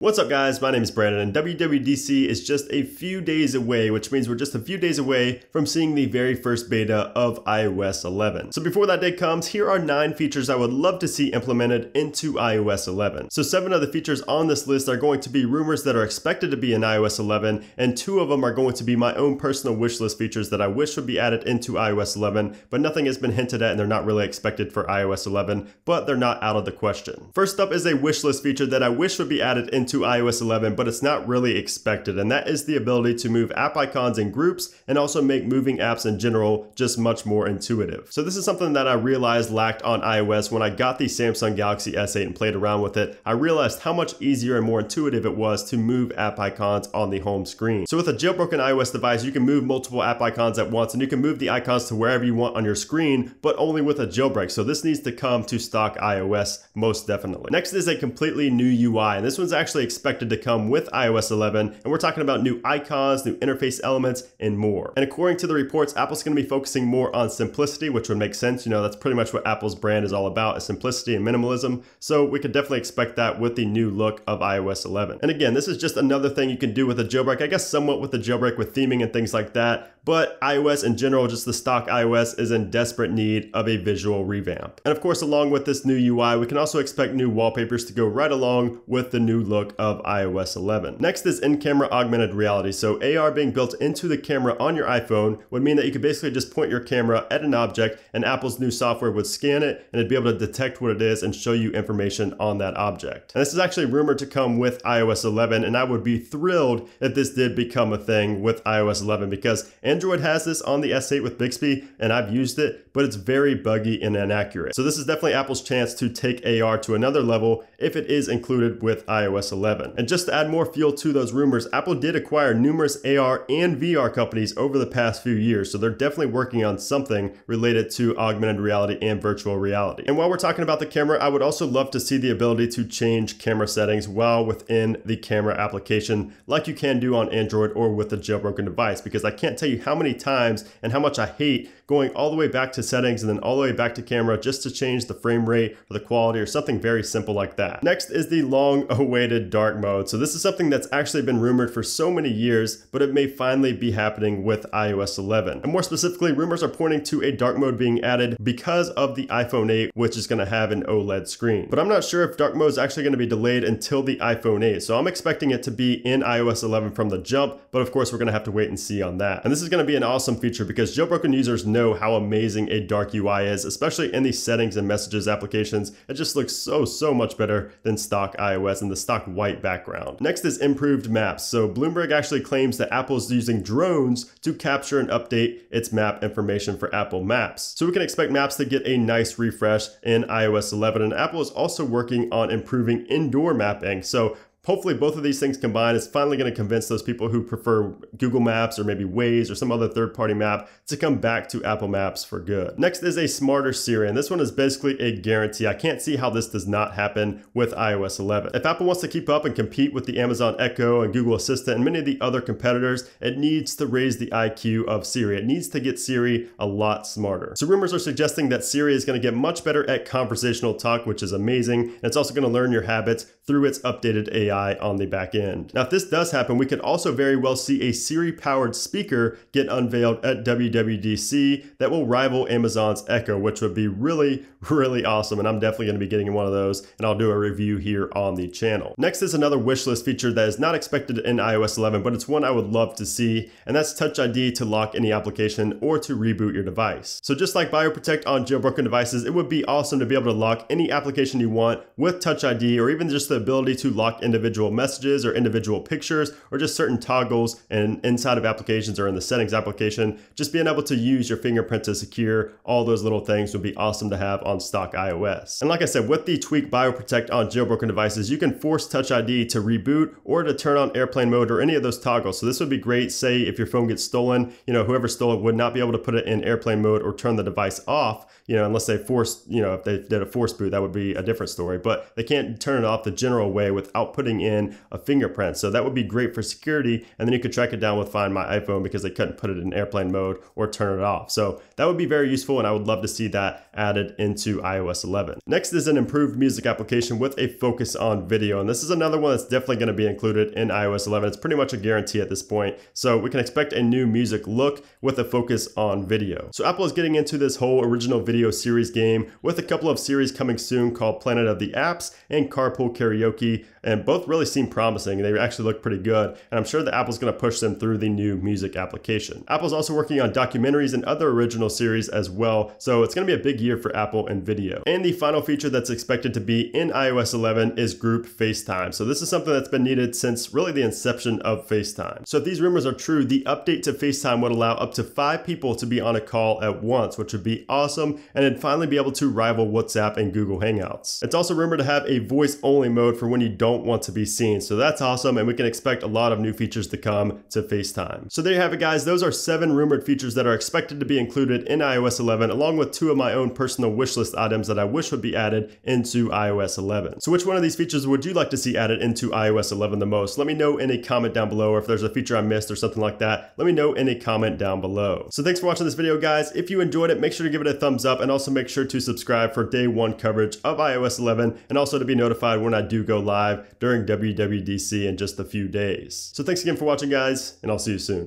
What's up guys, my name is Brandon and WWDC is just a few days away, which means we're just a few days away from seeing the very first beta of iOS 11. So before that day comes, here are 9 features I would love to see implemented into iOS 11. So 7 of the features on this list are going to be rumors that are expected to be in iOS 11, and 2 of them are going to be my own personal wishlist features that I wish would be added into iOS 11, but nothing has been hinted at and they're not really expected for iOS 11, but they're not out of the question. First up is a wishlist feature that I wish would be added into iOS 11, but it's not really expected, and that is the ability to move app icons in groups and also make moving apps in general just much more intuitive. So this is something that I realized lacked on iOS when I got the Samsung Galaxy S8 and played around with it. I realized how much easier and more intuitive it was to move app icons on the home screen. So with a jailbroken iOS device, you can move multiple app icons at once and you can move the icons to wherever you want on your screen, but only with a jailbreak. So this needs to come to stock iOS most definitely. Next is a completely new UI, and this one's actually expected to come with iOS 11, and we're talking about new icons, new interface elements, and more. And according to the reports, Apple's going to be focusing more on simplicity, which would make sense. You know, that's pretty much what Apple's brand is all about, is simplicity and minimalism. So we could definitely expect that with the new look of iOS 11. And again, this is just another thing you can do with a jailbreak, I guess somewhat with the jailbreak with theming and things like that. But iOS in general, just the stock iOS, is in desperate need of a visual revamp. And of course, along with this new UI, we can also expect new wallpapers to go right along with the new look of iOS 11. Next is in-camera augmented reality. So AR being built into the camera on your iPhone would mean that you could basically just point your camera at an object and Apple's new software would scan it and it'd be able to detect what it is and show you information on that object. And this is actually rumored to come with iOS 11, and I would be thrilled if this did become a thing with iOS 11 because Android has this on the S8 with Bixby and I've used it, but it's very buggy and inaccurate. So this is definitely Apple's chance to take AR to another level if it is included with iOS 11. And just to add more fuel to those rumors, Apple did acquire numerous AR and VR companies over the past few years, so they're definitely working on something related to augmented reality and virtual reality. And while we're talking about the camera, I would also love to see the ability to change camera settings while within the camera application like you can do on Android or with a jailbroken device, because I can't tell you how many times and how much I hate going all the way back to settings and then all the way back to camera just to change the frame rate or the quality or something very simple like that. Next is the long-awaited dark mode. So this is something that's actually been rumored for so many years, but it may finally be happening with iOS 11. And more specifically, rumors are pointing to a dark mode being added because of the iPhone 8, which is going to have an OLED screen. But I'm not sure if dark mode is actually going to be delayed until the iPhone 8. So I'm expecting it to be in iOS 11 from the jump, but of course we're going to have to wait and see on that. And this is going to be an awesome feature because jailbroken users know how amazing a dark UI is, especially in the settings and messages applications. It just looks so much better than stock iOS and the stock white background. Next is improved maps. So Bloomberg actually claims that Apple is using drones to capture and update its map information for Apple Maps. So we can expect maps to get a nice refresh in iOS 11, and Apple is also working on improving indoor mapping. So hopefully both of these things combined is finally going to convince those people who prefer Google Maps or maybe Waze or some other third-party map to come back to Apple Maps for good. Next is a smarter Siri, and this one is basically a guarantee. I can't see how this does not happen with iOS 11. If Apple wants to keep up and compete with the Amazon Echo and Google Assistant and many of the other competitors, it needs to raise the IQ of Siri. It needs to get Siri a lot smarter. So rumors are suggesting that Siri is going to get much better at conversational talk, which is amazing, and it's also going to learn your habits through its updated AI on the back end. Now, if this does happen, we could also very well see a Siri-powered speaker get unveiled at WWDC that will rival Amazon's Echo, which would be really awesome, and I'm definitely going to be getting one of those, and I'll do a review here on the channel. Next is another wishlist feature that is not expected in iOS 11, but it's one I would love to see, and that's Touch ID to lock any application or to reboot your device. So just like BioProtect on jailbroken devices, it would be awesome to be able to lock any application you want with Touch ID, or even just the ability to lock individual messages or individual pictures or just certain toggles and inside of applications or in the settings application. Just being able to use your fingerprint to secure all those little things would be awesome to have on stock iOS. And like I said, with the tweak BioProtect on jailbroken devices, you can force Touch ID to reboot or to turn on airplane mode or any of those toggles. So this would be great. Say if your phone gets stolen, whoever stole it would not be able to put it in airplane mode or turn the device off, unless they forced, if they did a force boot, that would be a different story, but they can't turn it off the general way without putting putting in a fingerprint. So that would be great for security, and then you could track it down with Find My iPhone because they couldn't put it in airplane mode or turn it off. So that would be very useful, and I would love to see that added into iOS 11. Next is an improved music application with a focus on video, and this is another one that's definitely going to be included in iOS 11. It's pretty much a guarantee at this point. So we can expect a new music look with a focus on video. So Apple is getting into this whole original video series game with a couple of series coming soon called Planet of the Apps and Carpool Karaoke, and both really seem promising. They actually look pretty good, and I'm sure that Apple's going to push them through the new music application. Apple's also working on documentaries and other original series as well, so it's going to be a big year for Apple and video. And the final feature that's expected to be in iOS 11 is group FaceTime. So this is something that's been needed since really the inception of FaceTime. So if these rumors are true, the update to FaceTime would allow up to 5 people to be on a call at once, which would be awesome, and it'd finally be able to rival WhatsApp and Google Hangouts. It's also rumored to have a voice-only mode for when you don't want to be seen, so that's awesome, and we can expect a lot of new features to come to FaceTime. So there you have it, guys. Those are 7 rumored features that are expected to be included in iOS 11, along with 2 of my own personal wishlist items that I wish would be added into iOS 11. So which one of these features would you like to see added into iOS 11 the most? Let me know in a comment down below, or if there's a feature I missed or something like that, let me know in a comment down below. So thanks for watching this video, guys. If you enjoyed it, make sure to give it a thumbs up, and also make sure to subscribe for day 1 coverage of iOS 11, and also to be notified when I do go live during WWDC in just a few days. So thanks again for watching, guys, and I'll see you soon.